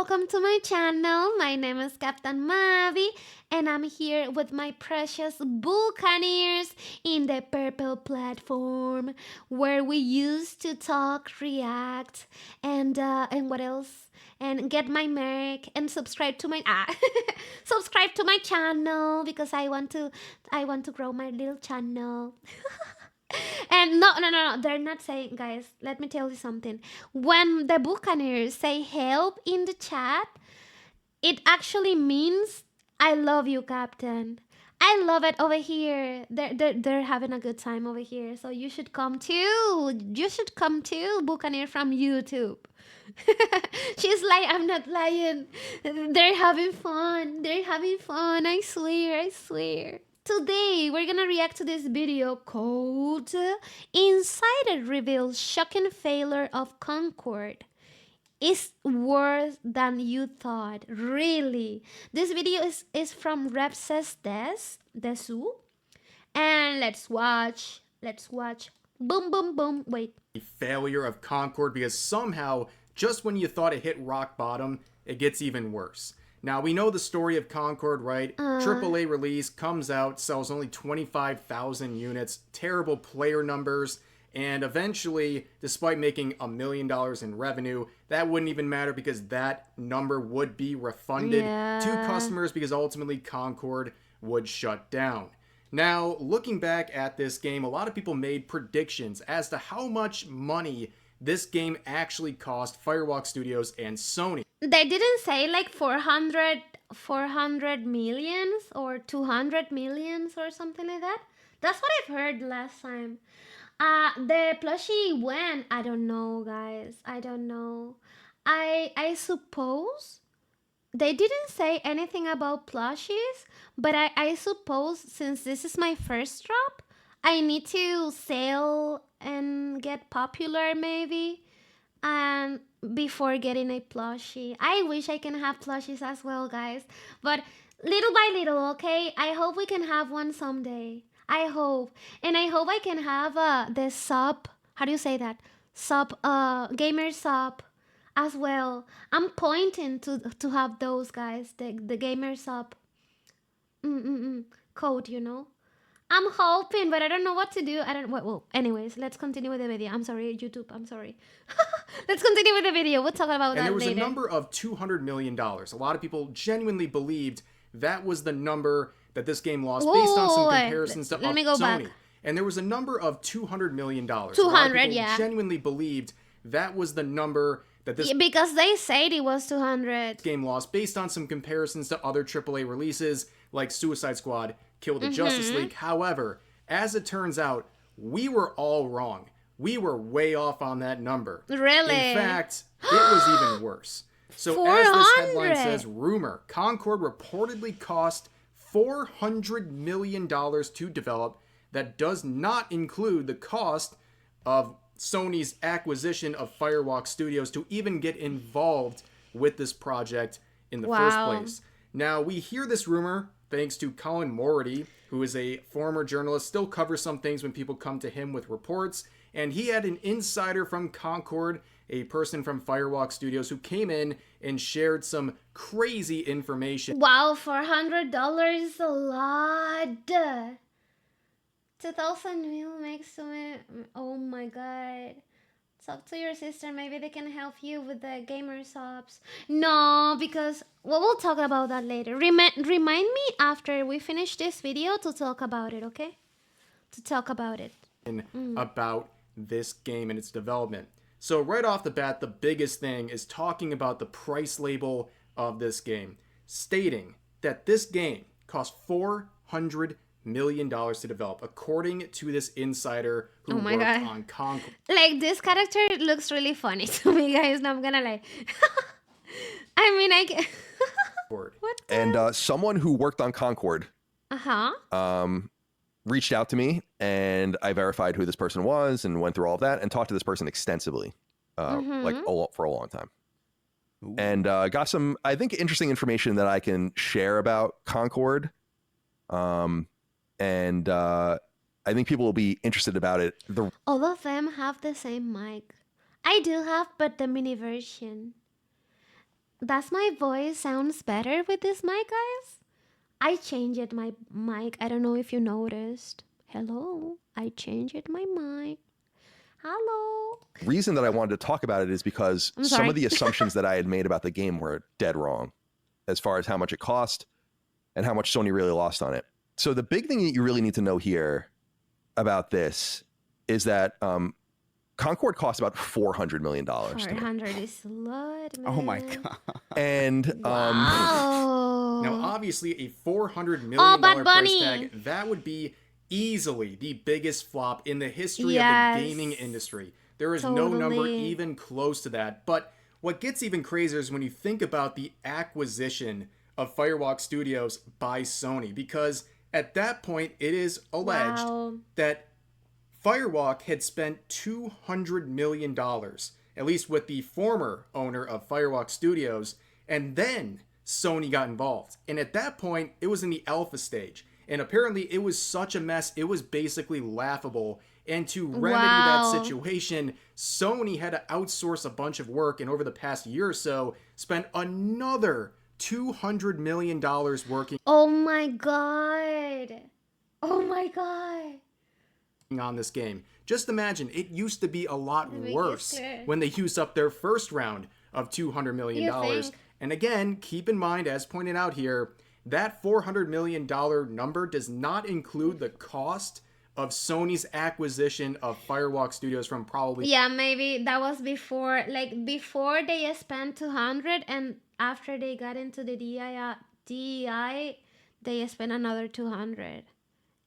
welcome to my channel. My name is Captain Mavie and I'm here with my precious Buccaneers in the purple platform where we used to talk, react, and what else? And get my merch and subscribe to my subscribe to my channel because I want to grow my little channel. And no, they're not saying, guys, let me tell you something. When the Buccaneers say help in the chat, it actually means I love you, Captain. I love it over here. They're having a good time over here. So you should come too. You should come too, Buccaneer from YouTube. She's like, I'm not lying. They're having fun. They're having fun. I swear, I swear. Today, we're gonna react to this video called Insider Reveals Shocking Failure of Concord. It's worse than you thought. Really. This video is from Repses desu. And let's watch. Let's watch. Boom, boom, boom. Wait. The failure of Concord, because somehow, just when you thought it hit rock bottom, it gets even worse. Now, we know the story of Concord, right? AAA release, comes out, sells only 25,000 units, terrible player numbers, and eventually, despite making $1 million in revenue, that wouldn't even matter because that number would be refunded to customers because ultimately Concord would shut down. Now, looking back at this game, a lot of people made predictions as to how much money this game actually cost Firewalk Studios and Sony. They didn't say like 400 millions or 200 millions or something like that. That's what I've heard last time. The plushie went, I don't know, guys. I don't know. I suppose they didn't say anything about plushies, but I suppose since this is my first drop, I need to sell and get popular maybe, and before getting a plushie. I wish I can have plushies as well, guys, but little by little, okay? I hope we can have one someday. I hope. And I hope I can have the sub, how do you say that? Gamer sub as well. I'm pointing to have those, guys, the gamer sub code, you know? I'm hoping, but I don't know what to do. Well, anyways, let's continue with the video. I'm sorry, YouTube. I'm sorry. Let's continue with the video. We'll talk about that later. And there was a number of $200 million. A lot of people genuinely believed that was the number that this game lost based on some comparisons to Sony. And there was a number of $200 million. 200, yeah. Genuinely believed that was the number that this because they said it was 200. Game lost based on some comparisons to other AAA releases like Suicide Squad, Kill the Justice League. However, as it turns out, we were all wrong. We were way off on that number. Really? In fact, it was even worse. So 400. As this headline says, rumor, Concord reportedly cost $400 million to develop. That does not include the cost of Sony's acquisition of Firewalk Studios to even get involved with this project in the first place. Now, we hear this rumor thanks to Colin Mority, who is a former journalist, still covers some things when people come to him with reports, and he had an insider from Concord, a person from Firewalk Studios, who came in and shared some crazy information. Wow, $400 is a lot. 2,000 mil makes to me. Oh my god. Talk to your sister. Maybe they can help you with the gamer subs. No, because we'll talk about that later. Remind me after we finish this video to talk about it, okay? To talk about it. About this game and its development. So right off the bat, the biggest thing is talking about the price label of this game, stating that this game cost $400 million to develop, according to this insider who worked on Concord. Like, this character looks really funny to me, guys. No, I'm gonna lie. I mean, I get what? And someone who worked on Concord reached out to me, and I verified who this person was and went through all of that and talked to this person extensively, like for a long time. Ooh. And got some, I think, interesting information that I can share about Concord. And I think people will be interested about it. All of them have the same mic. I do have, but the mini version. Does my voice sounds better with this mic, guys? I changed my mic. I don't know if you noticed. Hello, I changed my mic. Hello. Reason that I wanted to talk about it is because I'm some sorry. of the assumptions that I had made about the game were dead wrong as far as how much it cost and how much Sony really lost on it. So the big thing that you really need to know here about this is that Concord cost about $400 million. 400 is a lot, man. Oh my god. And Wow. Now, obviously, a $400 Oh, million Bad price Bunny. tag, that would be easily the biggest flop in the history Yes. of the gaming industry. There is no Totally. number even close to that. But what gets even crazier is when you think about the acquisition of Firewalk Studios by Sony, because at that point, it is alleged Wow. that Firewalk had spent $200 million, at least with the former owner of Firewalk Studios, and then Sony got involved. And at that point, it was in the alpha stage. And apparently, it was such a mess, it was basically laughable. And to remedy Wow. that situation, Sony had to outsource a bunch of work, and over the past year or so, spent another $200 million working Oh my god. Oh my god. on this game. Just imagine, it used to be a lot Let me worse guess clear. when they used up their first round of $200 million. You think? And again, keep in mind, as pointed out here, that $400 million number does not include the cost of Sony's acquisition of Firewalk Studios from probably Yeah, maybe that was before, like before they spent 200, and after they got into the DEI, they spent another 200.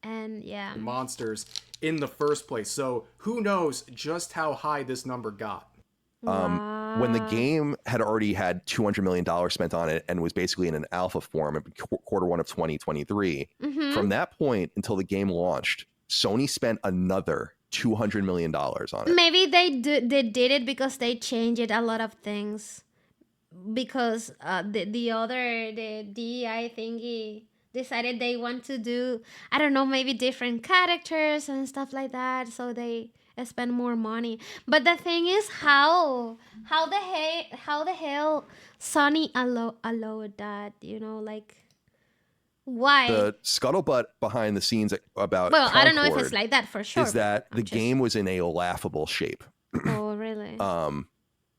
And yeah. monsters in the first place. So who knows just how high this number got. when the game had already had $200 million spent on it and was basically in an alpha form in quarter one of 2023, from that point until the game launched, Sony spent another $200 million on it. Maybe they did it because they changed a lot of things. Because the DEI thingy decided they want to do, I don't know, maybe different characters and stuff like that, so they spend more money. But the thing is, how the hell Sony allowed that, like, why? The scuttlebutt behind the scenes about Well, I don't know if Concord it's like that for sure. is that but the I'm just- game was in a laughable shape Oh, really?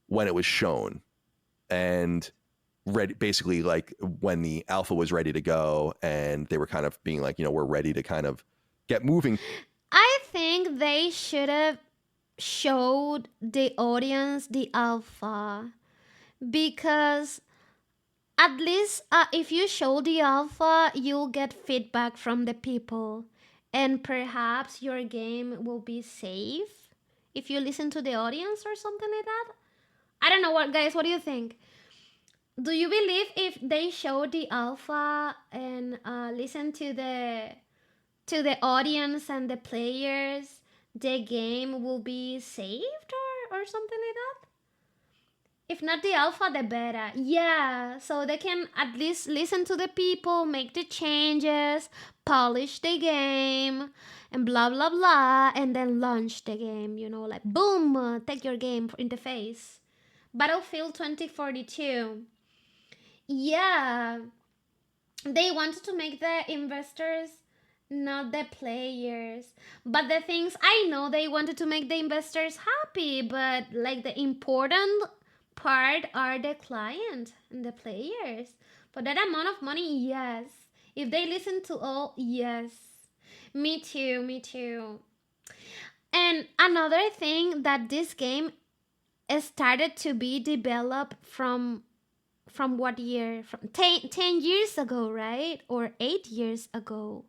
when it was shown, and basically like when the alpha was ready to go and they were kind of being like, we're ready to kind of get moving. I think they should have showed the audience the alpha, because at least if you show the alpha, you'll get feedback from the people, and perhaps your game will be safe if you listen to the audience or something like that. I don't know, what guys, what do you think? Do you believe if they show the alpha and listen to the audience and the players, the game will be saved or something like that? If not the alpha, the beta. Yeah, so they can at least listen to the people, make the changes, polish the game, and blah blah blah, and then launch the game, like boom, take your game in the face. Battlefield 2042. Yeah, they wanted to make the investors, not the players. But the things, I know they wanted to make the investors happy, but like the important part are the client and the players. For that amount of money, yes. If they listen to all, yes. Me too. And another thing, that this game started to be developed from what year? From 10 years ago, right? Or 8 years ago.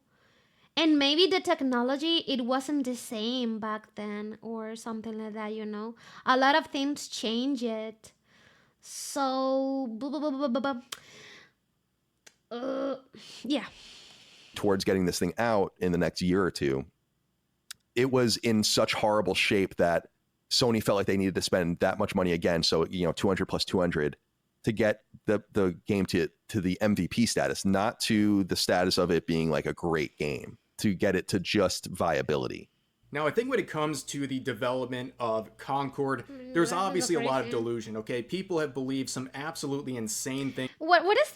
And maybe the technology, it wasn't the same back then or something like that, A lot of things changed. So, yeah. Towards getting this thing out in the next year or two, it was in such horrible shape that Sony felt like they needed to spend that much money again. So, 200 plus 200 to get the game to the MVP status, not to the status of it being like a great game, to get it to just viability. Now, I think when it comes to the development of Concord, there's obviously a lot of delusion, okay? People have believed some absolutely insane things. What is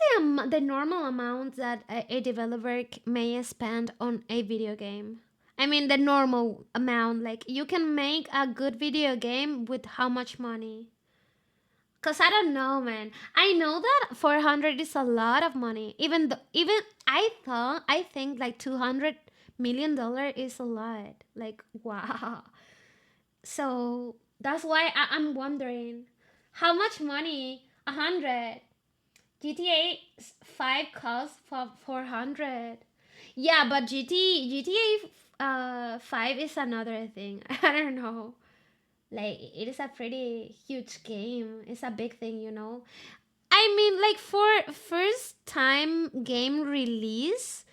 the normal amount that a developer may spend on a video game? I mean, the normal amount. Like, you can make a good video game with how much money? Cause I don't know, man. I know that 400 is a lot of money. Even I think like $200 million is a lot. Like, wow. So that's why I'm wondering how much money 100 GTA 5 costs for 400. Yeah, but GTA 5 is another thing. I don't know. Like, it is a pretty huge game. It's a big thing, you know. I mean, like, for first time game release,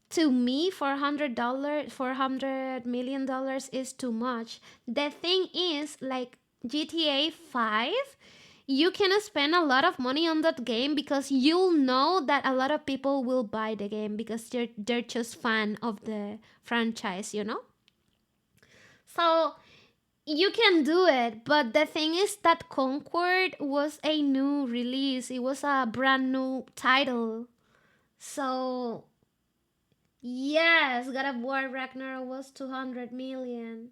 to me, $400 is too much. The thing is, like, GTA 5, you can spend a lot of money on that game because you'll know that a lot of people will buy the game because they're just fan of the franchise, you know. So you can do it, but the thing is that Concord was a new release. It was a brand new title. So yes, God of War Ragnarok was 200 million.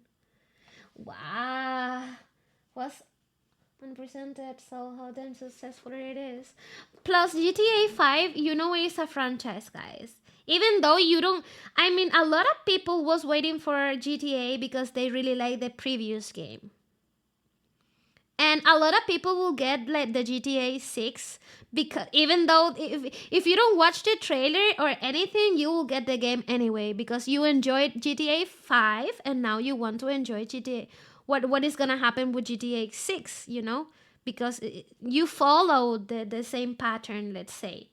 Wow. Was unpresented, so how damn successful it is. Plus GTA 5, you know, it is a franchise, guys. Even though you don't, I mean, a lot of people was waiting for GTA because they really like the previous game. And a lot of people will get like the GTA 6 because even though if you don't watch the trailer or anything, you will get the game anyway because you enjoyed GTA 5 and now you want to enjoy GTA. What is going to happen with GTA 6, you know? Because you follow the same pattern, let's say.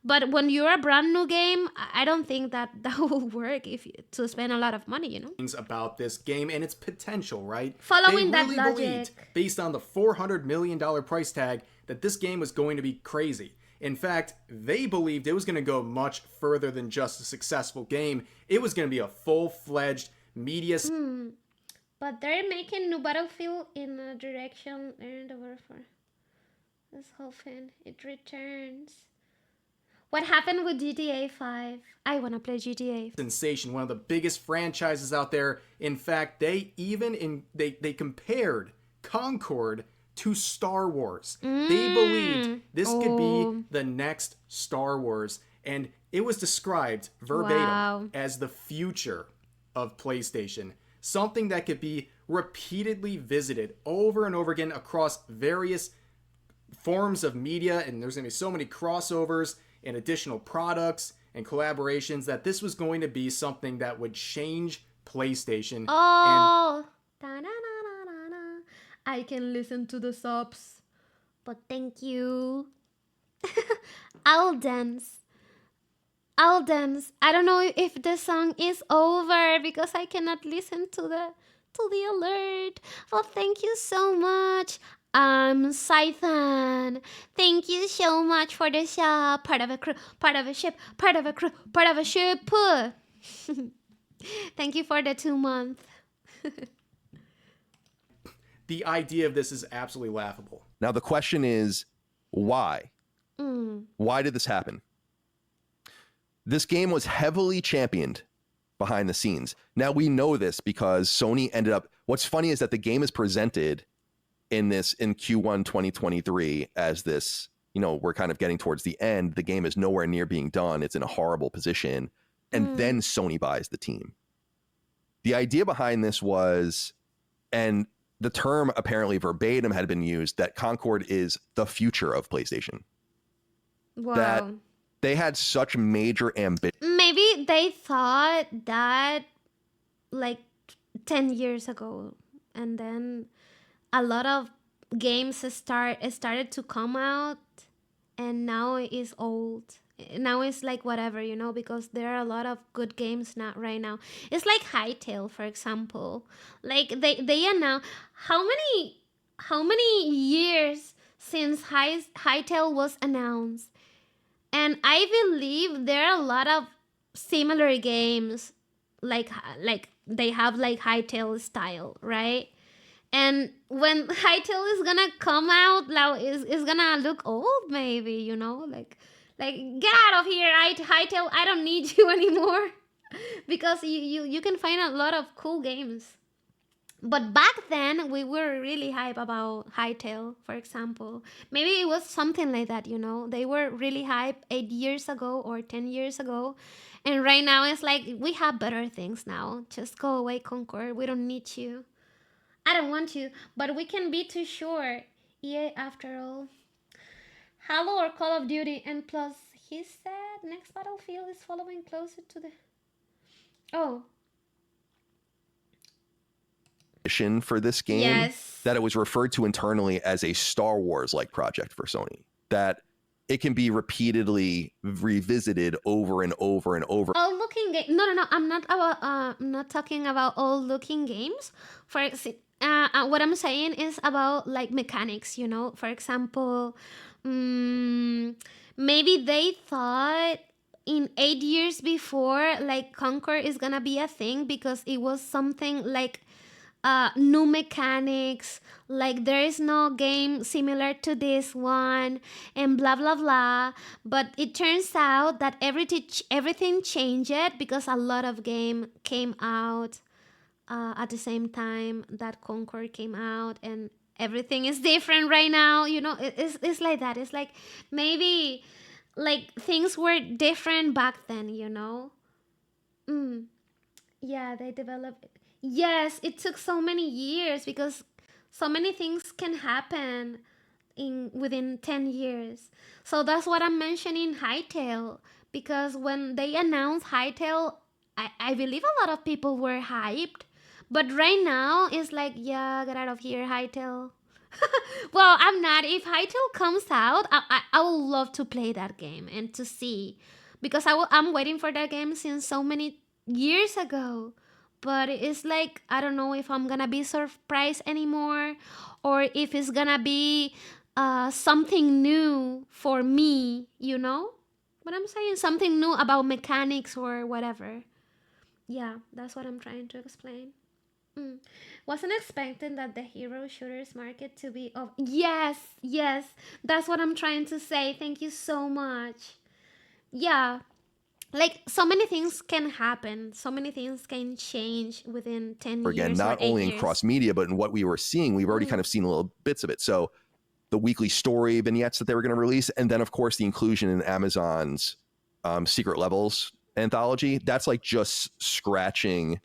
But when you're a brand new game, I don't think that will work if to spend a lot of money, you know? About this game and its potential, right? Following they that really logic. Believed, based on the $400 million price tag, that this game was going to be crazy. In fact, they believed it was going to go much further than just a successful game. It was going to be a full-fledged media... But they're making new Battlefield in a direction and over for. Let's hope it returns. What happened with GTA 5? I want to play GTA. Sensation, one of the biggest franchises out there. In fact, they compared Concord to Star Wars. They believed this could be the next Star Wars, and it was described verbatim as the future of PlayStation. Something that could be repeatedly visited over and over again across various forms of media, and there's going to be so many crossovers and additional products and collaborations that this was going to be something that would change PlayStation. Oh, I can listen to the subs, but thank you. I'll dance. I don't know if the song is over because I cannot listen to the alert. Well, thank you so much. Scythan. Thank you so much for the shop. Part of a crew, part of a ship, part of a crew, part of a ship. Thank you for the 2 months. The idea of this is absolutely laughable. Now the question is, why? Why did this happen? This game was heavily championed behind the scenes. Now we know this because Sony ended up... What's funny is that the game is presented in Q1 2023 as this, you know, we're kind of getting towards the end. The game is nowhere near being done. It's in a horrible position. And then Sony buys the team. The idea behind this was, and the term apparently verbatim had been used, that Concord is the future of PlayStation. Wow. That they had such major ambition. Maybe they thought that like 10 years ago, and then a lot of games started to come out, and now it is old. Now it's like whatever, you know, because there are a lot of good games now right now. It's like Hytale, for example. Like they announced how many years since Hytale was announced. And I believe there are a lot of similar games like they have like Hytale style, right? And when Hytale is gonna come out, now is gonna look old, maybe, like get out of here, Hytale. I don't need you anymore, because you can find a lot of cool games. But back then, we were really hype about Hytale, for example. Maybe it was something like that, They were really hype 8 years ago or 10 years ago, and right now it's like we have better things now. Just go away, Concord. We don't need you. I don't want you, but we can be too short. EA, after all. Halo or Call of Duty, and plus, he said next Battlefield is following closer to the. Oh. For this game, Yes. that it was referred to internally as a Star Wars like project for Sony, that it can be repeatedly revisited over and over and over. Old looking game. No. I'm not talking about old looking games. What I'm saying is about like mechanics. For example, maybe they thought in 8 years before, like Conquer is gonna be a thing because it was something like new mechanics, like there is no game similar to this one, and blah blah blah. But it turns out that everything changed because a lot of game came out at the same time that Concord came out, and everything is different right now. It's like that. It's like maybe like things were different back then. Yeah, they developed. Yes, it took so many years because so many things can happen in within 10 years. So that's what I'm mentioning Hytale, because when they announced Hytale, I believe a lot of people were hyped. But right now it's like, yeah, get out of here, Hytale. Well, I'm not. If Hytale comes out, I would love to play that game and to see, because I'm waiting for that game since so many years ago. But it's like, I don't know if I'm gonna be surprised anymore, or if it's gonna be something new for me, But I'm saying something new about mechanics or whatever. Yeah, that's what I'm trying to explain. Wasn't expecting that the hero shooters market to be of. Yes, that's what I'm trying to say. Thank you so much. Yeah, like so many things can happen, so many things can change within 10 Again, years not or 8 only in years. cross media, but in what we were seeing, we've already kind of seen little bits of it. So the weekly story vignettes that they were going to release, and then of course the inclusion in Amazon's Secret Levels anthology, that's like just scratching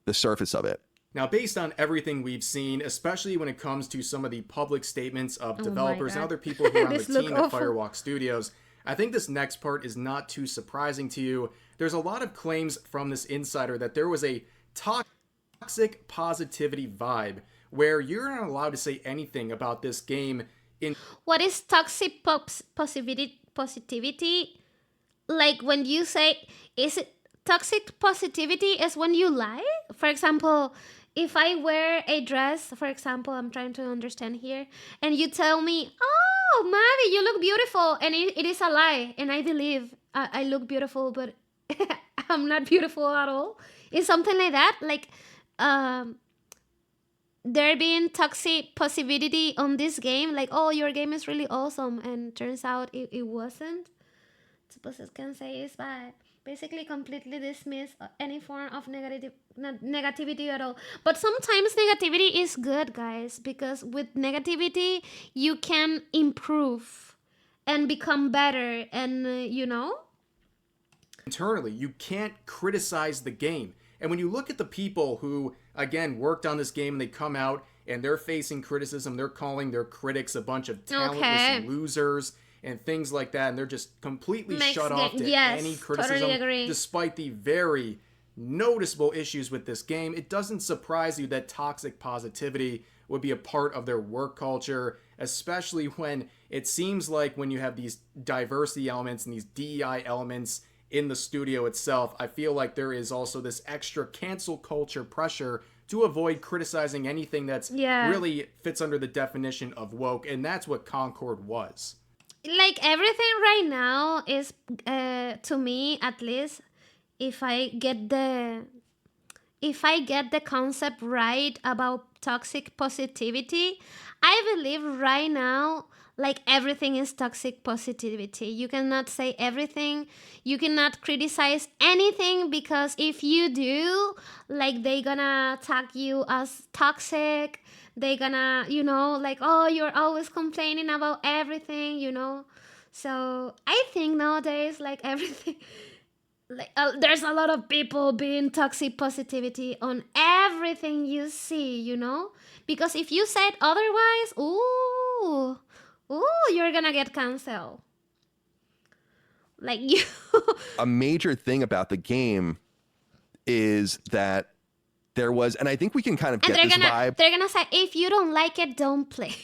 the surface of it. Now, based on everything we've seen, especially when it comes to some of the public statements of developers and other people who are on the team at Firewalk Studios, I think this next part is not too surprising to you. There's a lot of claims from this insider that there was a toxic positivity vibe where you're not allowed to say anything about this game. What is toxic positivity? Like when you say, is it toxic positivity is when you lie? For example, if I wear a dress, for example, I'm trying to understand here, and you tell me, oh, Mavie, you look beautiful, and it is a lie, and I believe I look beautiful, but I'm not beautiful at all. It's something like that, like there being toxic positivity on this game, like, oh, your game is really awesome, and turns out it wasn't. Suppose I can say it's bad. Basically completely dismiss any form of negativity at all. But sometimes negativity is good, guys, because with negativity you can improve and become better, and internally you can't criticize the game. And when you look at the people who again worked on this game and they come out and they're facing criticism, they're calling their critics a bunch of talentless losers and things like that, and they're just completely shut off to any criticism, totally despite the very noticeable issues with this game. It doesn't surprise you that toxic positivity would be a part of their work culture, especially when it seems like when you have these diversity elements and these DEI elements in the studio itself, I feel like there is also this extra cancel culture pressure to avoid criticizing anything that's really fits under the definition of woke, and that's what Concord was. Like everything right now is to me, at least, if I get the if I get the concept right about toxic positivity, I believe right now, like everything is toxic positivity. You cannot say everything, you cannot criticize anything, because if you do, like they gonna tag you as toxic. They gonna, like, oh, you're always complaining about everything, So I think nowadays, like everything, like there's a lot of people being toxic positivity on everything you see, because if you said otherwise, you're gonna get canceled, like you. A major thing about the game is that there was, and I think we can kind of And get this vibe. they're gonna say, if you don't like it, don't play.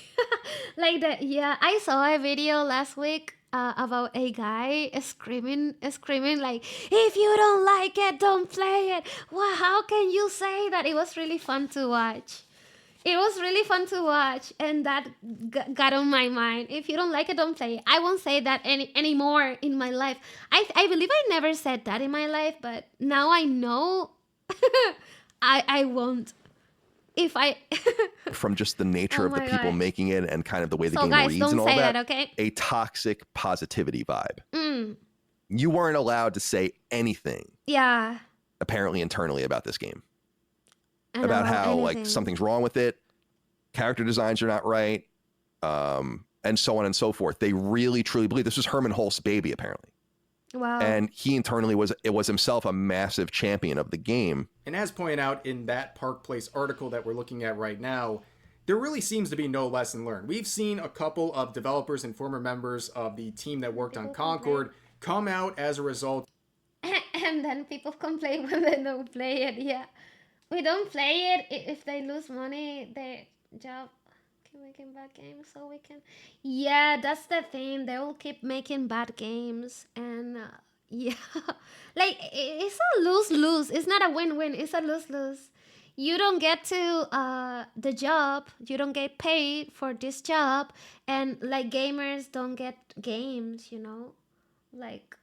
Like that. Yeah, I saw a video last week about a guy screaming like, if you don't like it, don't play it. Wow, how can you say that? It was really fun to watch. And that got on my mind. If you don't like it, don't play it. I won't say that anymore in my life. I believe I never said that in my life, but now I know. I won't. If I From just the nature Oh of the my people God. making it and kind of the way the So game guys, reads don't and all say that, that, okay? a toxic positivity vibe. Mm, You weren't allowed to say anything, yeah. apparently internally, about this game. And About how anything. like something's wrong with it, character designs are not right, and so on and so forth. They really truly believe this was Herman Hulst's baby, apparently. Wow. And he internally was himself a massive champion of the game. And as pointed out in that Park Place article that we're looking at right now, there really seems to be no lesson learned. We've seen a couple of developers and former members of the team that worked on Concord come out as a result. And then people complain when they don't play it. Yeah, we don't play it. If they lose money, their job keep making bad games, so we can. Yeah, that's the thing. They will keep making bad games, and yeah, like it's a lose-lose. It's not a win-win. It's a lose-lose. You don't get to the job. You don't get paid for this job, and like gamers don't get games. Like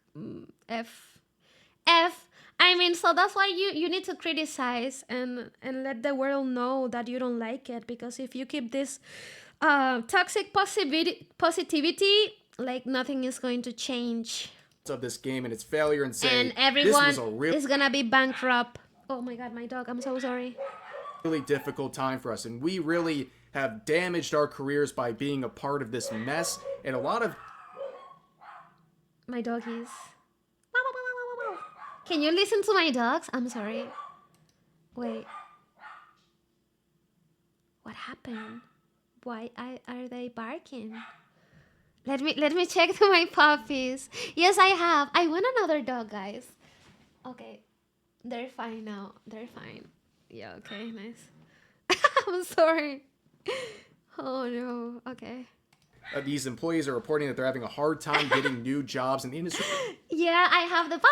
F. I mean, so that's why you need to criticize and let the world know that you don't like it, because if you keep this toxic positivity, like nothing is going to change. Of this game and its failure and say And everyone this was a is gonna be bankrupt. Oh my god, my dog, I'm so sorry. really difficult time for us, and we really have damaged our careers by being a part of this mess. And a lot of My doggies. Can you listen to my dogs? I'm sorry. Wait. What happened? Why are they barking? Let me check to my puppies. Yes, I have. I want another dog, guys. Okay. They're fine now. They're fine. Yeah, okay, nice. I'm sorry. Oh no. Okay. these employees are reporting that they're having a hard time getting new jobs in the industry. Yeah, I have the bow.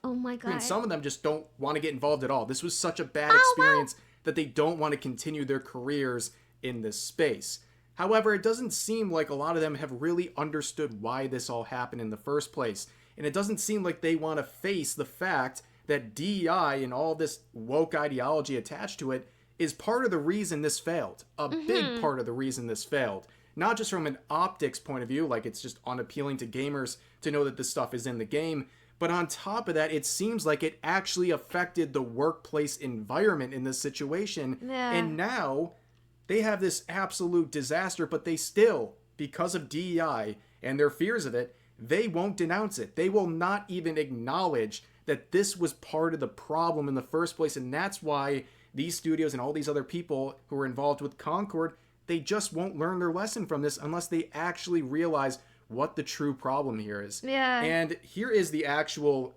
Oh my god. And some of them just don't want to get involved at all. This was such a bad Bow, experience that they don't want to continue their careers in this space. However, it doesn't seem like a lot of them have really understood why this all happened in the first place. And it doesn't seem like they want to face the fact that DEI and all this woke ideology attached to it is part of the reason this failed. A big part of the reason this failed. Not just from an optics point of view, like it's just unappealing to gamers to know that this stuff is in the game, but on top of that, it seems like it actually affected the workplace environment in this situation. Yeah. And now they have this absolute disaster, but they still, because of DEI and their fears of it, they won't denounce it. They will not even acknowledge that this was part of the problem in the first place. And that's why these studios and all these other people who are involved with Concord, they just won't learn their lesson from this unless they actually realize what the true problem here is. Yeah. And here is the actual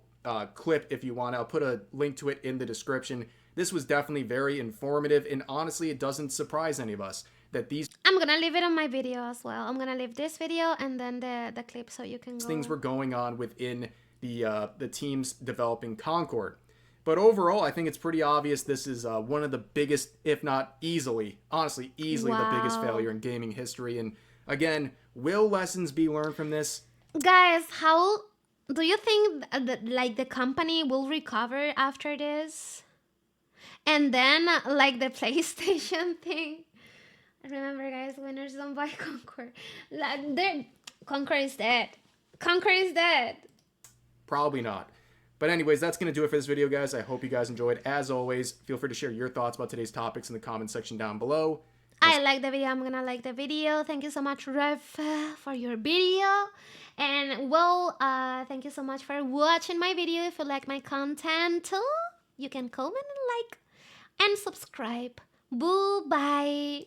clip if you want. I'll put a link to it in the description. This was definitely very informative, and honestly, it doesn't surprise any of us that these I'm gonna leave it on my video as well. I'm gonna leave this video and then the clip so you can go. things were going on within the teams developing Concord. But overall, I think it's pretty obvious this is one of the biggest, if not easily, honestly, easily the biggest Wow. failure in gaming history. And again, will lessons be learned from this? Guys, how do you think that like the company will recover after this? And then, like the PlayStation thing. Remember, guys, winners don't buy Concord. Concord is dead. Concord is dead. Probably not. But anyways, that's going to do it for this video, guys. I hope you guys enjoyed. As always, feel free to share your thoughts about today's topics in the comment section down below. I like the video. I'm gonna like the video. Thank you so much, Rev, for your video. And well, thank you so much for watching my video. If you like my content too, you can comment and like and subscribe. Boo bye.